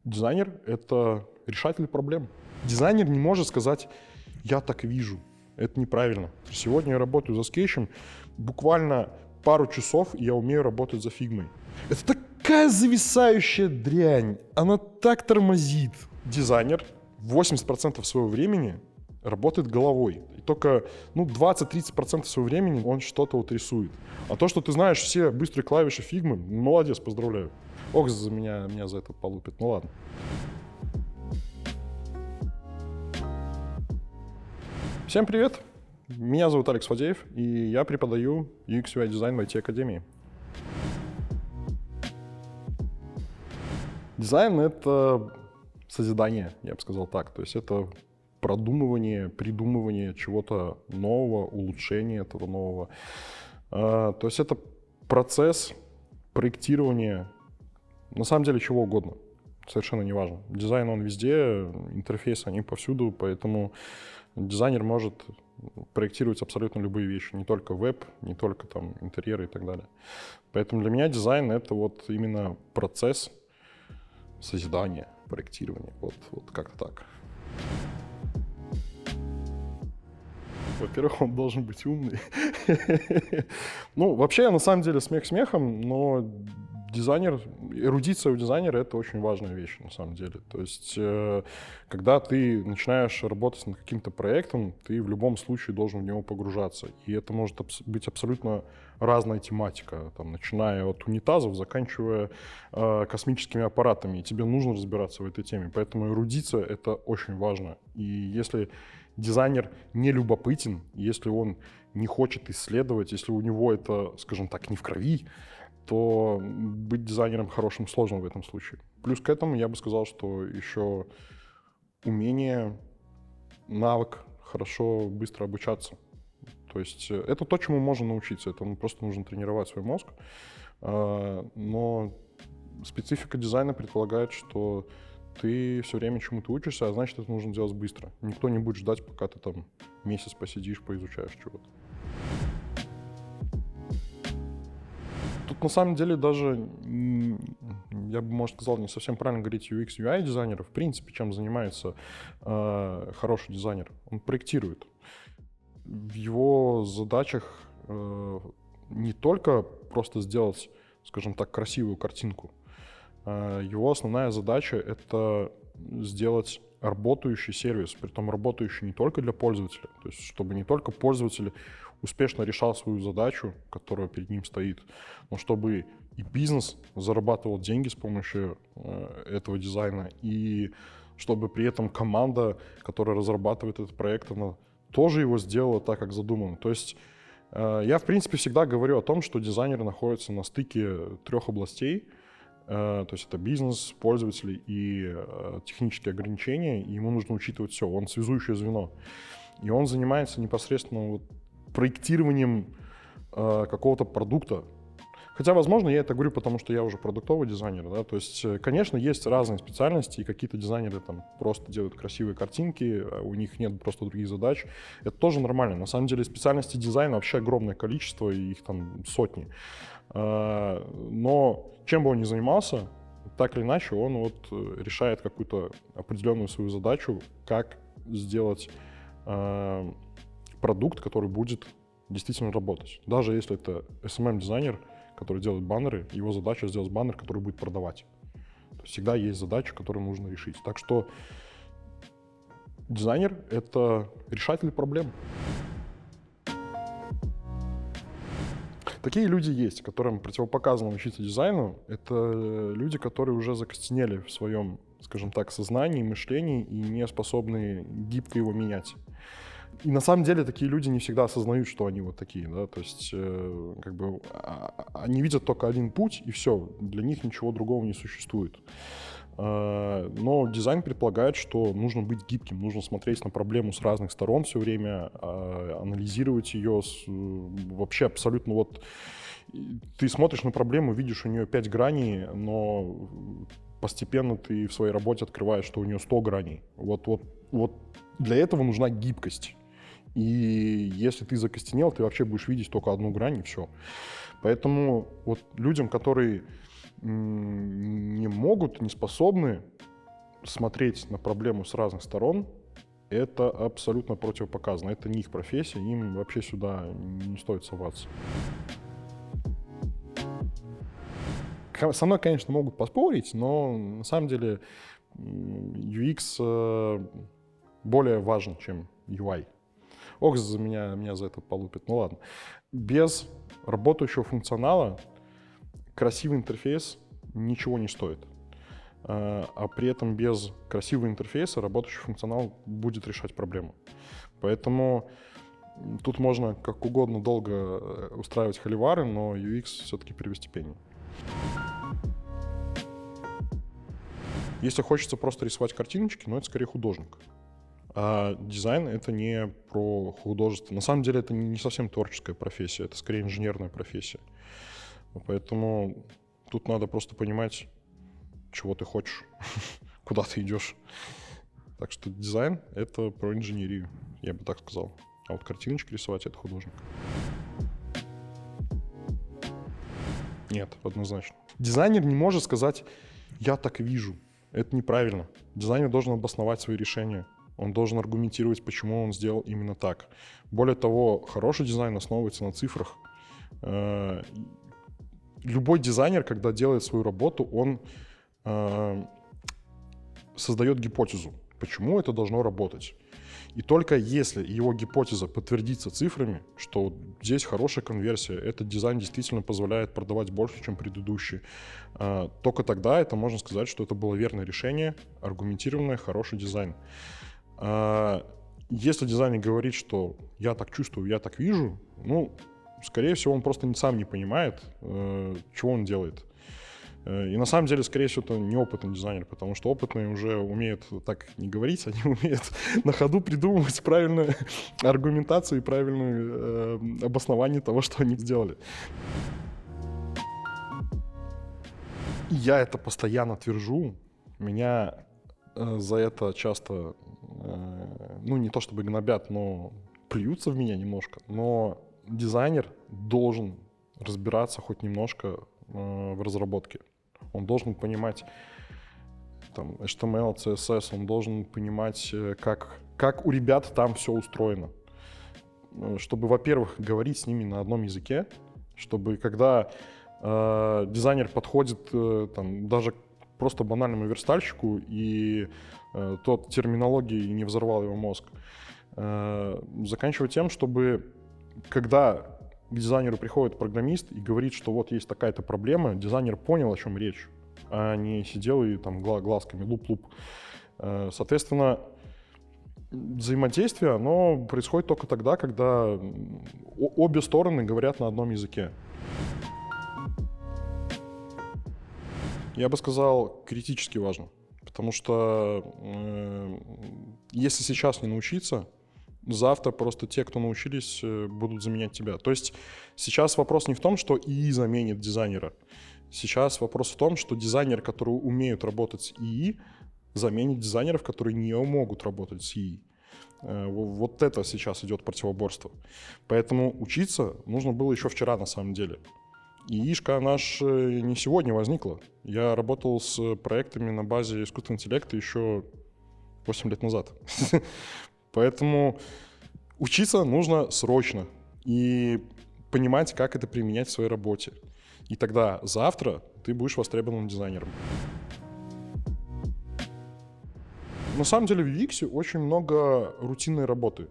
Дизайнер — это решатель проблем. Дизайнер не может сказать «я так вижу». Это неправильно. Сегодня я работаю за скетчем, буквально пару часов, и я умею работать за фигмой. Это такая зависающая дрянь, она так тормозит. Дизайнер 80% своего времени работает головой. И только 20-30% своего времени он что-то вот рисует. А то, что ты знаешь все быстрые клавиши фигмы, молодец, поздравляю. Ох, меня за это полупят. Ну ладно. Всем привет! Меня зовут Алекс Фадеев, и я преподаю UX UI дизайн в IT-академии. Дизайн — это созидание, я бы сказал так. То есть это продумывание, придумывание чего-то нового, улучшение этого нового. То есть это процесс проектирования, на самом деле, чего угодно. Совершенно неважно. Дизайн, он везде, интерфейсы, они повсюду, поэтому дизайнер может проектировать абсолютно любые вещи, не только веб, не только там интерьеры и так далее. Поэтому для меня дизайн — это вот именно процесс созидания, проектирования. Вот как-то так. Во-первых, он должен быть умный. Вообще, на самом деле, смех смехом, но дизайнер, эрудиция у дизайнера — это очень важная вещь, на самом деле. То есть, когда ты начинаешь работать над каким-то проектом, ты в любом случае должен в него погружаться. И это может быть абсолютно разная тематика, там, начиная от унитазов, заканчивая космическими аппаратами. И тебе нужно разбираться в этой теме. Поэтому эрудиция — это очень важно. И если дизайнер не любопытен, если он не хочет исследовать, если у него это, скажем так, не в крови, то быть дизайнером хорошим сложно в этом случае. Плюс к этому я бы сказал, что еще умение, навык хорошо, быстро обучаться. То есть это то, чему можно научиться, это просто нужно тренировать свой мозг. Но специфика дизайна предполагает, что ты все время чему-то учишься, а значит, это нужно делать быстро. Никто не будет ждать, пока ты там месяц посидишь, поизучаешь чего-то. Тут на самом деле даже, я бы, может, сказал, не совсем правильно говорить UX, UI дизайнера. В принципе, чем занимается хороший дизайнер? Он проектирует. В его задачах не только просто сделать, скажем так, красивую картинку. Его основная задача — это сделать работающий сервис, притом работающий не только для пользователя, то есть чтобы не только пользователь успешно решал свою задачу, которая перед ним стоит, но чтобы и бизнес зарабатывал деньги с помощью этого дизайна, и чтобы при этом команда, которая разрабатывает этот проект, она тоже его сделала так, как задумано. То есть я, в принципе, всегда говорю о том, что дизайнер находится на стыке трех областей. То есть это бизнес, пользователи и технические ограничения, и ему нужно учитывать все. Он связующее звено. И он занимается непосредственно проектированием какого-то продукта. Хотя, возможно, я это говорю, потому что я уже продуктовый дизайнер. Да? То есть, конечно, есть разные специальности, и какие-то дизайнеры там просто делают красивые картинки, а у них нет просто других задач. Это тоже нормально. На самом деле специальностей дизайна вообще огромное количество, и их там сотни. Но чем бы он ни занимался, так или иначе он решает какую-то определенную свою задачу, как сделать продукт, который будет действительно работать. Даже если это SMM-дизайнер, который делает баннеры, его задача сделать баннер, который будет продавать. То есть всегда есть задача, которую нужно решить. Так что дизайнер — это решатель проблем. Такие люди есть, которым противопоказано учиться дизайну. Это люди, которые уже закостенели в своем, скажем так, сознании, мышлении и не способны гибко его менять. И на самом деле такие люди не всегда осознают, что они вот такие, да, то есть они видят только один путь, и все, для них ничего другого не существует. Но дизайн предполагает, что нужно быть гибким, нужно смотреть на проблему с разных сторон все время, анализировать ее вообще абсолютно ты смотришь на проблему, видишь у нее 5 граней, но постепенно ты в своей работе открываешь, что у нее 100 граней. Вот для этого нужна гибкость. И если ты закостенел, ты вообще будешь видеть только одну грань, и все. Поэтому людям, которые не могут, не способны смотреть на проблему с разных сторон, это абсолютно противопоказано. Это не их профессия, им вообще сюда не стоит соваться. Со мной, конечно, могут поспорить, но на самом деле UX более важен, чем UI. Ох, меня за это полупят. Ну ладно. Без работающего функционала красивый интерфейс ничего не стоит. А при этом без красивого интерфейса работающий функционал будет решать проблему. Поэтому тут можно как угодно долго устраивать холивары, но UX все-таки первостепеннее. Если хочется просто рисовать картиночки, это скорее художник. А дизайн — это не про художество. На самом деле это не совсем творческая профессия, это скорее инженерная профессия. Поэтому тут надо просто понимать, чего ты хочешь, куда ты идешь. Так что дизайн — это про инженерию, я бы так сказал. А вот картиночки рисовать — это художник. Нет, однозначно. Дизайнер не может сказать «я так вижу». Это неправильно. Дизайнер должен обосновать свои решения. Он должен аргументировать, почему он сделал именно так. Более того, хороший дизайн основывается на цифрах. Любой дизайнер, когда делает свою работу, он создает гипотезу, почему это должно работать. И только если его гипотеза подтвердится цифрами, что здесь хорошая конверсия, этот дизайн действительно позволяет продавать больше, чем предыдущий, только тогда это можно сказать, что это было верное решение, аргументированное, хороший дизайн. Если дизайнер говорит, что я так чувствую, я так вижу, скорее всего, он просто сам не понимает, чего он делает. И на самом деле, скорее всего, это неопытный дизайнер, потому что опытные уже умеют так не говорить, они умеют на ходу придумывать правильную аргументацию и правильное обоснование того, что они сделали. Я это постоянно твержу, меня за это часто, не то чтобы гнобят, но плюются в меня немножко. Но дизайнер должен разбираться хоть немножко в разработке. Он должен понимать HTML, CSS, он должен понимать, как у ребят там все устроено. Чтобы, во-первых, говорить с ними на одном языке, чтобы когда дизайнер подходит даже просто банальному верстальщику, и тот терминологией не взорвал его мозг, заканчивать тем, чтобы когда к дизайнеру приходит программист и говорит, что вот есть такая-то проблема, дизайнер понял, о чем речь, а не сидел и глазками луп-луп. Соответственно, взаимодействие, оно происходит только тогда, когда обе стороны говорят на одном языке. Я бы сказал, критически важно, потому что если сейчас не научиться, завтра просто те, кто научились, будут заменять тебя. То есть сейчас вопрос не в том, что ИИ заменит дизайнера. Сейчас вопрос в том, что дизайнеры, которые умеют работать с ИИ, заменят дизайнеров, которые не могут работать с ИИ. Вот это сейчас идет противоборство. Поэтому учиться нужно было еще вчера на самом деле. ИИшка наш не сегодня возникла. Я работал с проектами на базе искусственного интеллекта еще 8 лет назад. Поэтому учиться нужно срочно и понимать, как это применять в своей работе. И тогда завтра ты будешь востребованным дизайнером. На самом деле в UX очень много рутинной работы.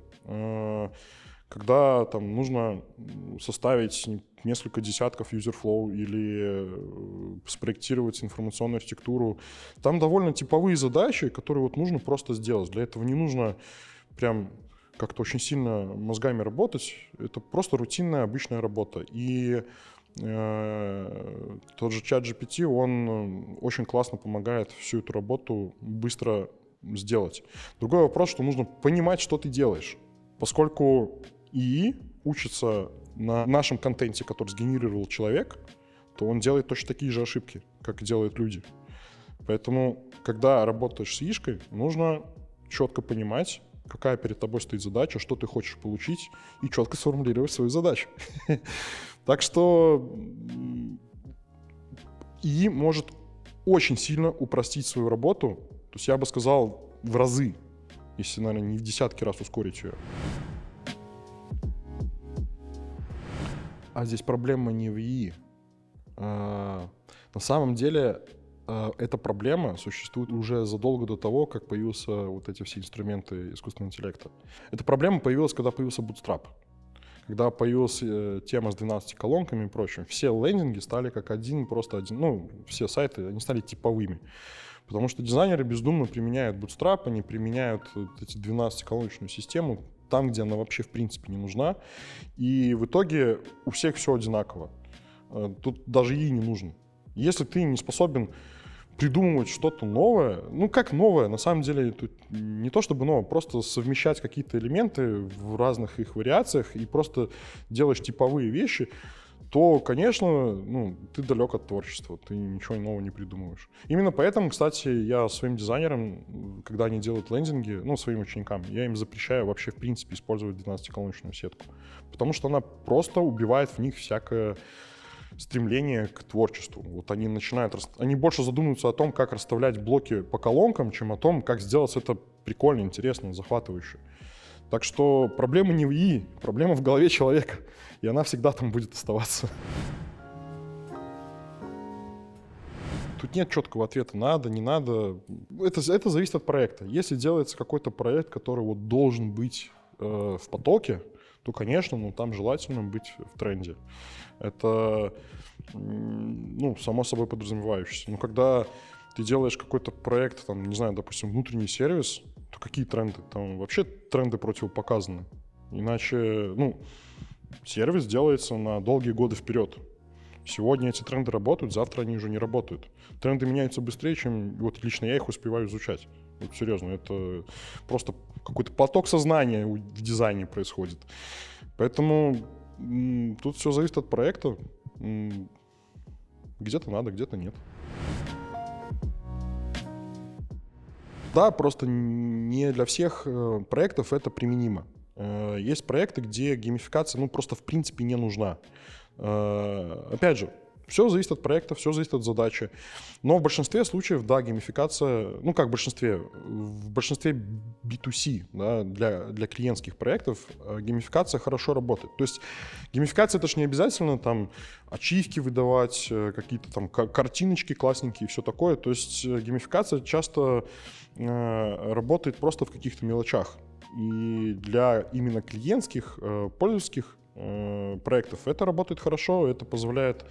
Когда нужно составить несколько десятков user-flow или спроектировать информационную архитектуру, там довольно типовые задачи, которые нужно просто сделать. Для этого не нужно прям как-то очень сильно мозгами работать. Это просто рутинная обычная работа. И тот же ChatGPT, он очень классно помогает всю эту работу быстро сделать. Другой вопрос, что нужно понимать, что ты делаешь. Поскольку ИИ учится на нашем контенте, который сгенерировал человек, то он делает точно такие же ошибки, как делают люди. Поэтому, когда работаешь с ИИшкой, нужно четко понимать, какая перед тобой стоит задача, что ты хочешь получить, и четко сформулировать свою задачу. Так что ИИ может очень сильно упростить свою работу. То есть я бы сказал, в разы, если, наверное, не в десятки раз ускорить ее. А здесь проблема не в ИИ. На самом деле эта проблема существует уже задолго до того, как появились вот эти все инструменты искусственного интеллекта. Эта проблема появилась, когда появился Bootstrap. Когда появилась тема с 12 колонками и прочим, все лендинги стали как один, ну, все сайты, они стали типовыми. Потому что дизайнеры бездумно применяют Bootstrap, они применяют эти 12-колоночную систему там, где она вообще в принципе не нужна. И в итоге у всех все одинаково. Тут даже ей не нужно. Если ты не способен придумывать что-то новое, ну как новое, на самом деле тут не то чтобы новое, просто совмещать какие-то элементы в разных их вариациях и просто делаешь типовые вещи, то, конечно, ну, ты далек от творчества, ты ничего нового не придумываешь. Именно поэтому, кстати, я своим дизайнерам, когда они делают лендинги, ну, своим ученикам, я им запрещаю вообще, в принципе, использовать 12-колоночную сетку, потому что она просто убивает в них всякое стремление к творчеству. Вот они они больше задумываются о том, как расставлять блоки по колонкам, чем о том, как сделать это прикольно, интересно, захватывающе. Так что проблема не в ИИ, проблема в голове человека, и она всегда там будет оставаться. Тут нет четкого ответа «надо», «не надо». Это зависит от проекта. Если делается какой-то проект, который вот должен быть в потоке, то, конечно, ну, там желательно быть в тренде. Это, ну, само собой подразумевающееся. Но когда ты делаешь какой-то проект, там, не знаю, допустим, внутренний сервис, то какие тренды? Там вообще тренды противопоказаны. Иначе, ну, сервис делается на долгие годы вперед. Сегодня эти тренды работают, завтра они уже не работают. Тренды меняются быстрее, чем вот лично я их успеваю изучать. Вот серьезно, это просто какой-то поток сознания в дизайне происходит. Поэтому тут все зависит от проекта. Где-то надо, где-то нет. Да, просто не для всех проектов это применимо. Есть проекты, где геймификация, ну, просто в принципе не нужна. Опять же, все зависит от проекта, все зависит от задачи. Но в большинстве случаев, да, геймификация, ну как в большинстве B2C, да, для клиентских проектов геймификация хорошо работает. То есть геймификация — это же не обязательно там ачивки выдавать, какие-то там картиночки классненькие и все такое. То есть геймификация часто работает просто в каких-то мелочах. И для именно клиентских, пользовательских проектов это работает хорошо, это позволяет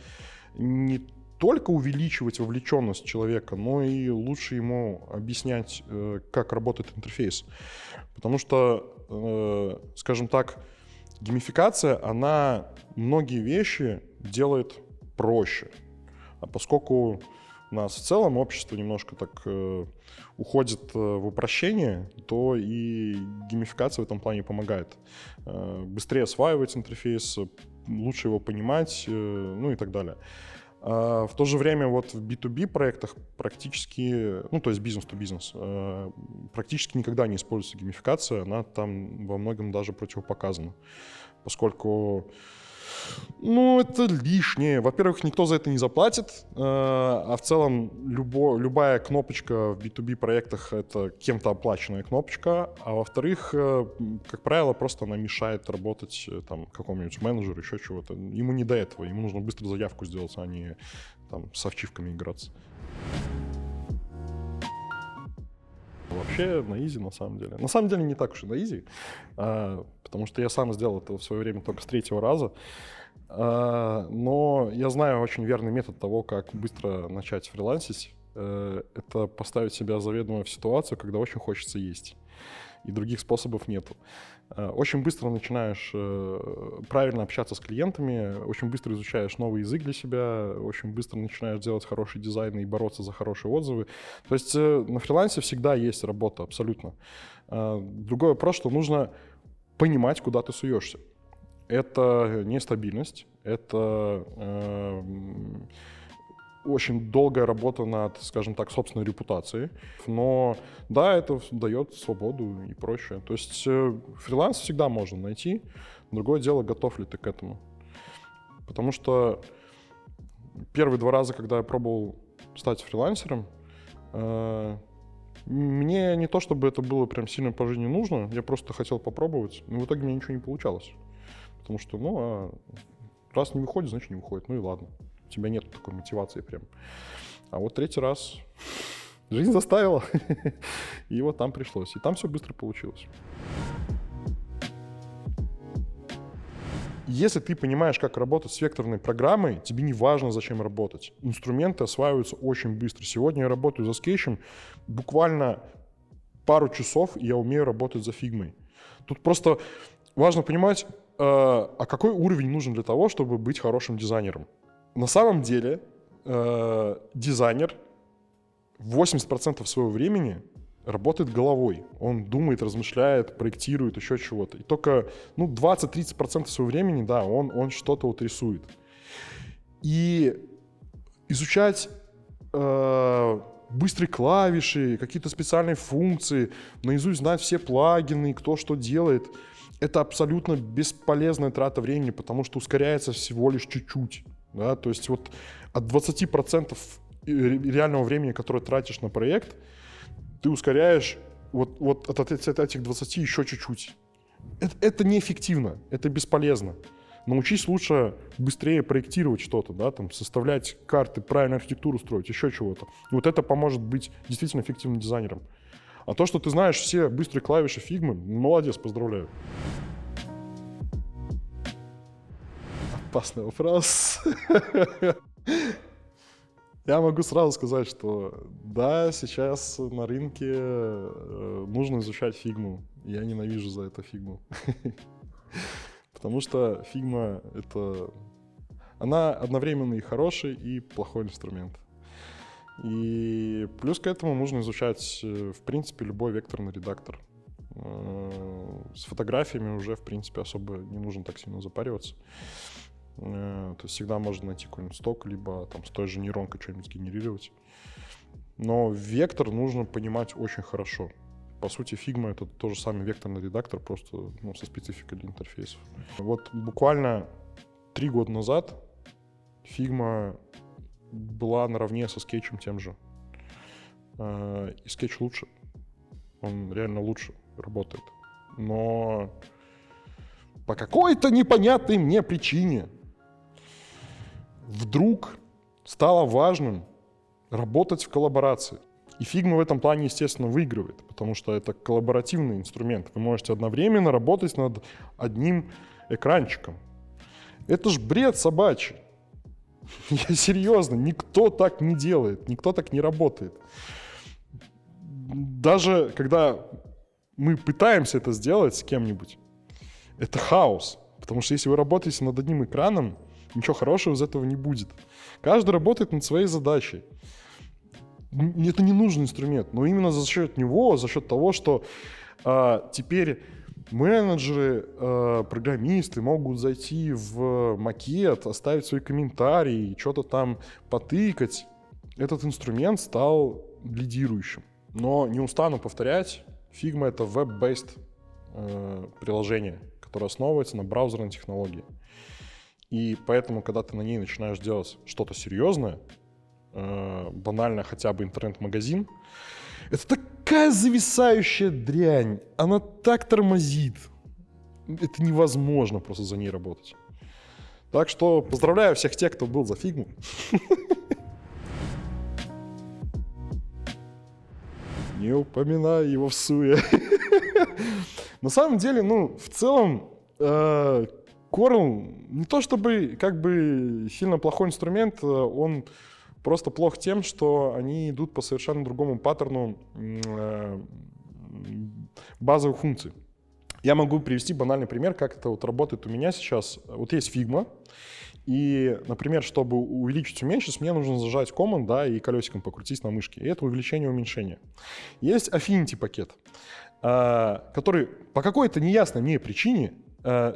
не только увеличивать вовлеченность человека, но и лучше ему объяснять, как работает интерфейс. Потому что, скажем так, геймификация, она многие вещи делает проще. А поскольку у нас в целом общество немножко так уходит в упрощение, то и геймификация в этом плане помогает. Быстрее осваивать интерфейс, лучше его понимать, ну и так далее. В то же время вот в B2B проектах практически, ну то есть бизнес-то-бизнес, практически никогда не используется геймификация, она там во многом даже противопоказана, поскольку, ну, это лишнее. Во-первых, никто за это не заплатит, а в целом любая кнопочка в B2B проектах — это кем-то оплаченная кнопочка, а во-вторых, как правило, просто она мешает работать там какому-нибудь менеджеру, еще чего-то. Ему не до этого, ему нужно быстро заявку сделать, а не там с ачивками играться. Вообще на изи, на самом деле. На самом деле не так уж и на изи, потому что я сам сделал это в свое время только с 3-го раза. Но я знаю очень верный метод того, как быстро начать фрилансить. Это поставить себя заведомо в ситуацию, когда очень хочется есть. И других способов нету. Очень быстро начинаешь правильно общаться с клиентами, очень быстро изучаешь новый язык для себя, очень быстро начинаешь делать хороший дизайн и бороться за хорошие отзывы. То есть на фрилансе всегда есть работа, абсолютно. Другой вопрос, что нужно понимать, куда ты суешься. Это нестабильность, это очень долгая работа над, скажем так, собственной репутацией. Но да, это дает свободу и прочее. То есть фриланс всегда можно найти. Другое дело, готов ли ты к этому. Потому что первые 2 раза, когда я пробовал стать фрилансером, Мне не то, чтобы это было прям сильно по жизни нужно, я просто хотел попробовать, но в итоге у меня ничего не получалось. Потому что, раз не выходит, значит не выходит, ну и ладно. У тебя нет такой мотивации прям. А вот третий раз жизнь заставила, и вот там пришлось. И там все быстро получилось. Если ты понимаешь, как работать с векторной программой, тебе не важно, зачем работать. Инструменты осваиваются очень быстро. Сегодня я работаю за скетчем буквально пару часов, и я умею работать за фигмой. Тут просто важно понимать, а какой уровень нужен для того, чтобы быть хорошим дизайнером. На самом деле дизайнер 80% своего времени работает головой. Он думает, размышляет, проектирует, еще чего-то. И только 20-30% своего времени, да, он что-то вот рисует. И изучать быстрые клавиши, какие-то специальные функции, наизусть знать все плагины, кто что делает, это абсолютно бесполезная трата времени, потому что ускоряется всего лишь чуть-чуть. Да? То есть вот от 20% реального времени, которое тратишь на проект, ты ускоряешь вот от этих 20 еще чуть-чуть. Это неэффективно, это бесполезно. Научись лучше быстрее проектировать что-то, да, там, составлять карты, правильную архитектуру строить, еще чего-то. И вот это поможет быть действительно эффективным дизайнером. А то, что ты знаешь все быстрые клавиши фигмы, молодец, поздравляю. Опасный вопрос. Я могу сразу сказать, что да, сейчас на рынке нужно изучать фигму. Я ненавижу за это фигму. Потому что фигма она одновременно и хороший, и плохой инструмент. И плюс к этому нужно изучать, в принципе, любой векторный редактор. С фотографиями уже, в принципе, особо не нужно так сильно запариваться. То есть всегда можно найти какой-нибудь сток, либо там с той же нейронкой что-нибудь сгенерировать. Но вектор нужно понимать очень хорошо. По сути, Figma — это тот же самый векторный редактор, просто со спецификой для интерфейсов. Вот буквально 3 года назад Figma была наравне со скетчем тем же. И скетч лучше. Он реально лучше работает. Но по какой-то непонятной мне причине вдруг стало важным работать в коллаборации. И Figma в этом плане, естественно, выигрывает, потому что это коллаборативный инструмент. Вы можете одновременно работать над одним экранчиком. Это ж бред собачий. Я серьезно, никто так не делает, никто так не работает. Даже когда мы пытаемся это сделать с кем-нибудь, это хаос. Потому что если вы работаете над одним экраном, ничего хорошего из этого не будет. Каждый работает над своей задачей. Это не нужный инструмент, но именно за счет него, за счет того, что теперь менеджеры, программисты могут зайти в макет, оставить свои комментарии, что-то там потыкать, этот инструмент стал лидирующим. Но не устану повторять, Figma — это web-based приложение, которое основывается на браузерной технологии. И поэтому, когда ты на ней начинаешь делать что-то серьезное, банально хотя бы интернет-магазин, это такая зависающая дрянь, она так тормозит. Это невозможно просто за ней работать. Так что поздравляю всех тех, кто был за Figma. Не упоминай его в суе. На самом деле, в целом, Corel не то чтобы сильно плохой инструмент, он просто плох тем, что они идут по совершенно другому паттерну базовых функций. Я могу привести банальный пример, как это вот работает у меня сейчас. Вот есть Figma, и, например, чтобы увеличить, уменьшить, мне нужно зажать Command, да, и колесиком покрутить на мышке. И это увеличение-уменьшение. Есть Affinity пакет, который по какой-то неясной мне причине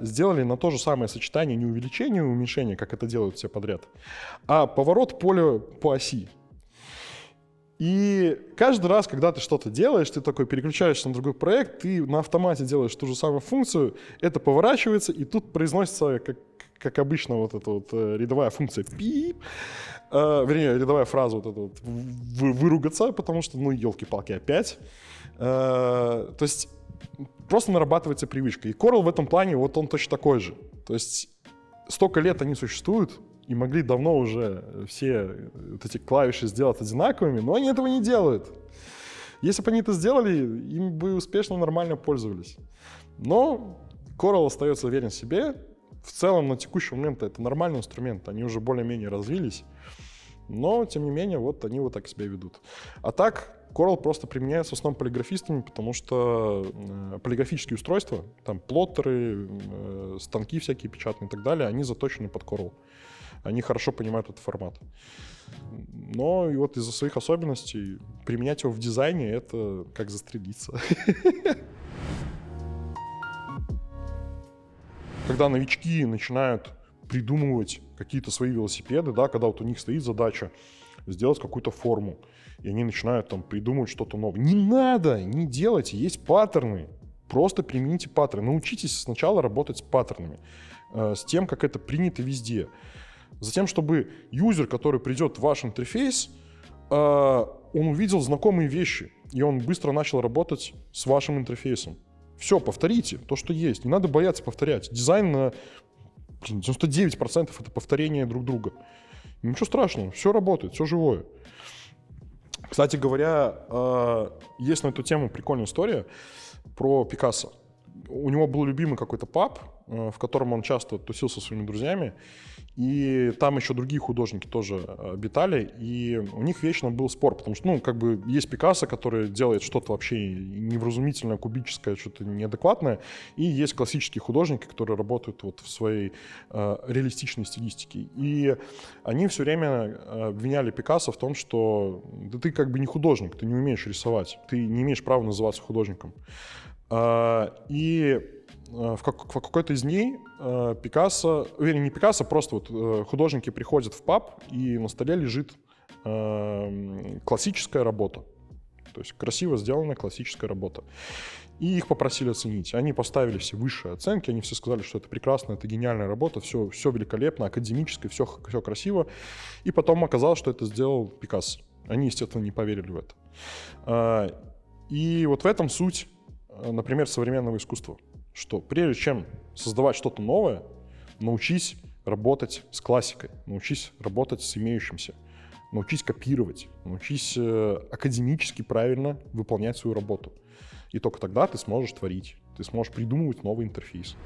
сделали на то же самое сочетание не увеличение и уменьшение, как это делают все подряд, а поворот поля по оси. И каждый раз, когда ты что-то делаешь, ты такой переключаешься на другой проект, ты на автомате делаешь ту же самую функцию, это поворачивается, и тут произносится как обычно, вот эта вот рядовая функция пип, вернее, рядовая фраза вот эта вот выругаться, потому что, ну, елки-палки, опять. То есть просто нарабатывается привычка. И Coral в этом плане, вот он точно такой же. То есть столько лет они существуют, и могли давно уже все вот эти клавиши сделать одинаковыми, но они этого не делают. Если бы они это сделали, им бы успешно, нормально пользовались. Но Coral остается верен себе. В целом, на текущий момент это нормальный инструмент, они уже более-менее развились. Но, тем не менее, вот они вот так себя ведут. А так, Coral просто применяется в основном полиграфистами, потому что полиграфические устройства, там плоттеры, станки всякие печатные и так далее, они заточены под Coral. Они хорошо понимают этот формат. Но и вот из-за своих особенностей применять его в дизайне — это как застрелиться. Когда новички начинают придумывать какие-то свои велосипеды, да, когда вот у них стоит задача сделать какую-то форму, и они начинают там придумывать что-то новое. Не надо, не делайте, есть паттерны. Просто примените паттерны. Научитесь сначала работать с паттернами, с тем, как это принято везде. Затем, чтобы юзер, который придет в ваш интерфейс, он увидел знакомые вещи, и он быстро начал работать с вашим интерфейсом. Все, повторите то, что есть. Не надо бояться повторять. Дизайн на 99% это повторение друг друга. Ничего страшного, все работает, все живое. Кстати говоря, есть на эту тему прикольная история про Пикассо. У него был любимый какой-то паб, в котором он часто тусил со своими друзьями, и там еще другие художники тоже обитали, и у них вечно был спор, потому что, ну, как бы есть Пикассо, который делает что-то вообще невразумительное, кубическое, что-то неадекватное, и есть классические художники, которые работают вот в своей реалистичной стилистике. И они все время обвиняли Пикассо в том, что да ты как бы не художник, ты не умеешь рисовать, ты не имеешь права называться художником. И в какой-то из дней Пикассо, вернее, не Пикассо, просто вот художники приходят в паб, и на столе лежит классическая работа. То есть красиво сделанная классическая работа. И их попросили оценить. Они поставили все высшие оценки, они все сказали, что это прекрасно, это гениальная работа, все великолепно, академически, все красиво. И потом оказалось, что это сделал Пикассо. Они, естественно, не поверили в это. И вот в этом суть, например, современного искусства, что прежде чем создавать что-то новое, научись работать с классикой, научись работать с имеющимся, научись копировать, научись академически правильно выполнять свою работу. И только тогда ты сможешь творить, ты сможешь придумывать новый интерфейс.